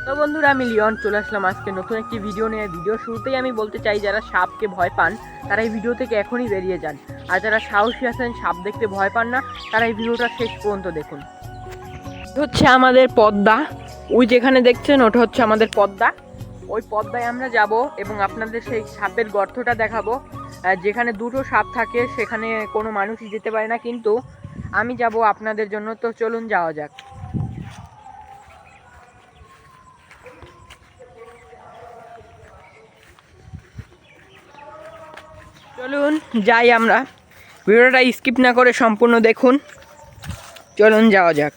তো বন্ধুরা, আমি লিওন চলে আসলাম আজকে নতুন একটি ভিডিও নিয়ে। ভিডিও শুরুতেই আমি বলতে চাই, যারা সাপকে ভয় পান তারা এই ভিডিও থেকে এখনই বেরিয়ে যান, আর যারা সাহসী আছেন, সাপ দেখতে ভয় পান না, তারা এই ভিডিওটা শেষ পর্যন্ত দেখুন। হচ্ছে আমাদের পদ্মা, ওই যেখানে দেখছেন ওটা হচ্ছে আমাদের পদ্মা। ওই পদ্মায় আমরা যাব এবং আপনাদের সেই সাপের গর্তটা দেখাবো। যেখানে দুটো সাপ থাকে সেখানে কোনো মানুষই যেতে পারে না, কিন্তু আমি যাব আপনাদের জন্য। তো চলুন যাওয়া যাক। চলুন যাই আমরা, ভিডিওটা স্কিপ না করে সম্পূর্ণ দেখুন। চলুন যাওয়া যাক।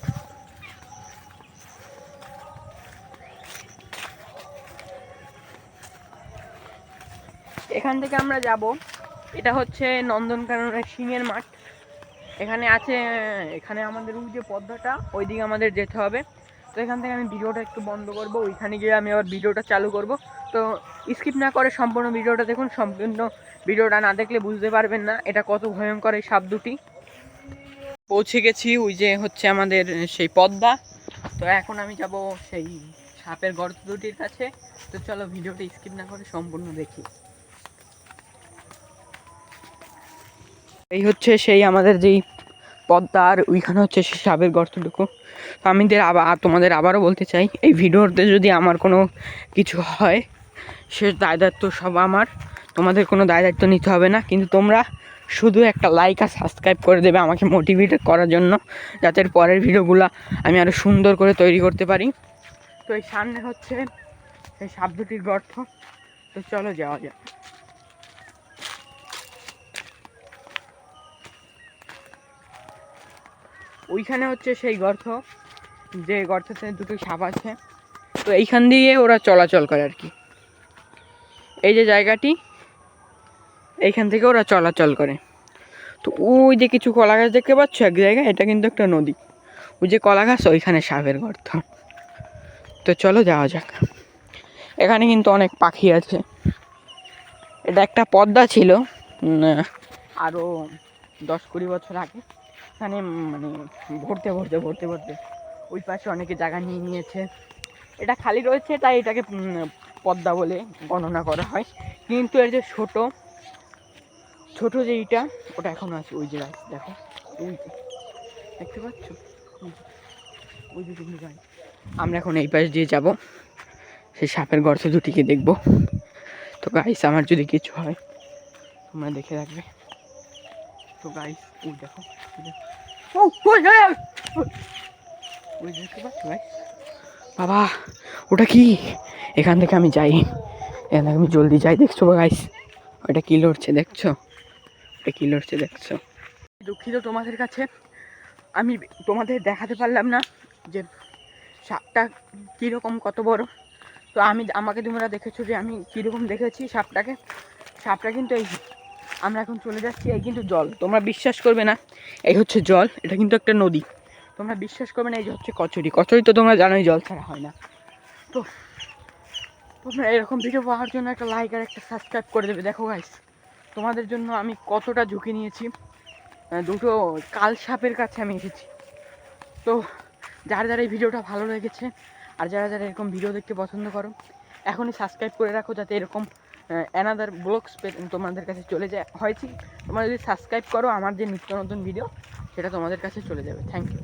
এখান থেকে আমরা যাব, এটা হচ্ছে নন্দনকাননের সিংহের মাঠ। এখানে আছে, এখানে আমাদের ওই যে পদ্মাটা, ওইদিকে আমাদের যেতে হবে। তো এখান থেকে আমি ভিডিওটা একটু বন্ধ করব, ওইখানে গিয়ে আমি আবার ভিডিওটা চালু করব। তো স্কিপ না করে সম্পূর্ণ ভিডিওটা দেখুন। সম্পূর্ণ ভিডিওটা না দেখলে বুঝতে পারবেন না এটা কত ভয়ঙ্কর এই সাপ দুটি। পৌঁছে গেছি, ওই যে হচ্ছে আমাদের সেই পদ্মা। তো এখন আমি যাব সেই সাপের গর্ত দুটির কাছে। তো চলো ভিডিওটা স্কিপ না করে সম্পূর্ণ দেখি। এই হচ্ছে সেই আমাদের যেই পদ্মা, আর ওইখানে হচ্ছে সেই সাপের গর্তটুকু। তো আমি তোমাদের আবারও বলতে চাই, এই ভিডিওতে যদি আমার কোনো কিছু হয় সে দায় দায়িত্ব সব আমার, তোমাদের কোনো দায় দায়িত্ব নিতে হবে না। কিন্তু তোমরা শুধু একটা লাইক আর সাবস্ক্রাইব করে দেবে আমাকে মোটিভেট করার জন্য, যাতে পরের ভিডিওগুলো আমি আরও সুন্দর করে তৈরি করতে পারি। তো এই সামনে হচ্ছে এই সাপ দুটির গর্ত। তো চলো যাওয়া যাক। ওইখানে হচ্ছে সেই গর্ত, যে গর্ততে দুটো সাপ আছে। তো এইখান দিয়ে ওরা চলাচল করে আর কি, এই যে জায়গাটি, এইখান থেকে ওরা চলাচল করে। তো ওই যে কিছু কলা গাছ দেখতে পাচ্ছ এক জায়গায়, এটা কিন্তু একটা নদী। ওই যে কলা গাছ, ওইখানে সাপের গর্ত। তো চলো যাওয়া যাক। এখানে কিন্তু অনেক পাখি আছে। এটা একটা পদ্মা ছিল আরও 10-20 বছর আগে। এখানে মানে ভরতে ভরতে ভরতে ভরতে ওই পাশে অনেকে জায়গা নিয়ে নিয়েছে। এটা খালি রয়েছে, তাই এটাকে পদ্মা বলে গণনা করা হয়। কিন্তু এর যে ছোট ছোট যেইটা, ওটা এখনো আছে। ওই যে দেখো, ওই যে দেখতে পাচ্ছ, ওই যে তুমি যাই। আমরা এখন এই পাশ দিয়ে যাব, সেই সাপের গর্ত দুটিকে দেখব। তো গাইস, আমার যদি কিছু হয় তোমরা দেখে রাখবে। তো গাইস, ওই দেখো, ওই দেখতে পাচ্ছ গাইস, বাবা ওটা কি? এখান থেকে আমি যাই, এখান থেকে আমি জলদি যাই। দেখছো গাইস, ওটা কি লড়ছে দেখছো? ওটা কি লড়ছে দেখছো? দুঃখিত তোমাদের কাছে, আমি তোমাদের দেখাতে পারলাম না যে সাপটা কীরকম, কত বড়। তো আমাকে তোমরা দেখেছো যে আমি কীরকম দেখেছি সাপটাকে। সাপটা কিন্তু এই, আমরা এখন চলে যাচ্ছি। এই কিন্তু জল, তোমরা বিশ্বাস করবে না, এই হচ্ছে জল। এটা কিন্তু একটা নদী, তোমরা বিশ্বাস করবে না। এই যে হচ্ছে কচুরি, কচুরি তো তোমরা জানোই জল ছাড়া হয় না। তো তোমরা এরকম ভিডিও পাওয়ার জন্য একটা লাইক আর একটা সাবস্ক্রাইব করে দেবে। দেখো গাইস, তোমাদের জন্য আমি কতটা ঝুঁকি নিয়েছি। দুটো কাল সাপের কাছে আমি এসেছি। তো যারা যারা এই ভিডিওটা ভালো লেগেছে, আর যারা যারা এরকম ভিডিও দেখতে পছন্দ করো, এখনই সাবস্ক্রাইব করে রাখো, যাতে এরকম অ্যানাদার ব্লগস তোমাদের কাছে চলে যায়। হয়েছে তোমরা যদি সাবস্ক্রাইব করো, আমার যে নিত্য নতুন ভিডিও সেটা তোমাদের কাছে চলে যাবে। Thank you.